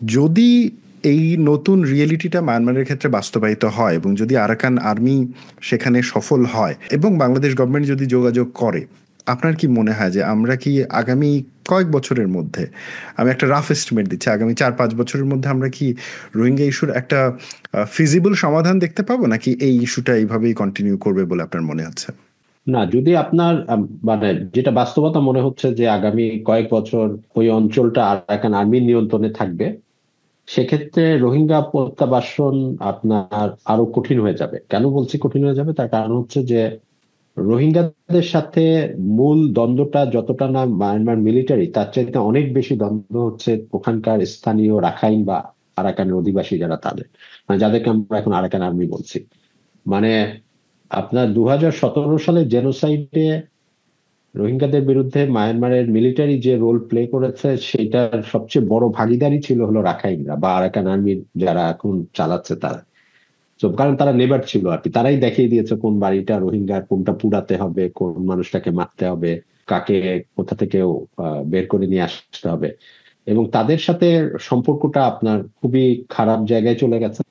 যদি এই নতুন রিয়েলিটিটা মায়ানমারের ক্ষেত্রে বাস্তবায়িত হয় এবং যদি আরাকান আর্মি সেখানে সফল হয় এবং বাংলাদেশ গভর্নমেন্ট যদি যোগাযোগ করে, আপনার কি মনে হয় যে আমরা কি আগামী কয়েক বছরের মধ্যে, আমি একটা রাফ এস্টিমেট দিচ্ছি, আগামী 4-5 বছরের মধ্যে আমরা কি রোহিঙ্গা ইস্যুর একটা ফিজিবল সমাধান দেখতে পাবো, নাকি এই ইস্যুটা এইভাবেই কন্টিনিউ করবে বলে আপনার মনে হচ্ছে? না, যদি আপনার মানে যেটা বাস্তবতা মনে হচ্ছে যে আগামী কয়েক বছর ওই অঞ্চলটা আরাকান আর্মির নিয়ন্ত্রণে থাকবে, সেক্ষেত্রে রোহিঙ্গা প্রত্যাবাসন আপনার আরো কঠিন হয়ে যাবে। কেন বলছি কঠিন হয়ে যাবে, তার কারণ হচ্ছে যে রোহিঙ্গাদের সাথে মূল দ্বন্দ্বটা যতটা না মায়ানমার মিলিটারি, তার চাইতে অনেক বেশি দ্বন্দ্ব হচ্ছে ওখানকার স্থানীয় রাখাইন বা আরাকানের অধিবাসী যারা, তাদের মানে যাদেরকে আমরা এখন আরাকান আর্মি বলছি। মানে আপনার 2017 সালে জেনোসাইডে রোহিঙ্গাদের বিরুদ্ধে মায়ানমারের মিলিটারি যে রোল প্লে করেছে, সেটার সবচেয়ে বড় ভাগিদারি ছিল হলো রাখাইনরা বা আরাকান আর্মির যারা এখন চালাচ্ছে তারা। তো কারণ তারা নেবার ছিল আর কি, তারাই দেখিয়ে দিয়েছে কোন বাড়িটা রোহিঙ্গার, কোনটা পুড়াতে হবে, কোন মানুষটাকে মারতে হবে, কাকে কোথা থেকে বের করে নিয়ে আসতে হবে। এবং তাদের সাথে সম্পর্কটা আপনার খুবই খারাপ জায়গায় চলে গেছে।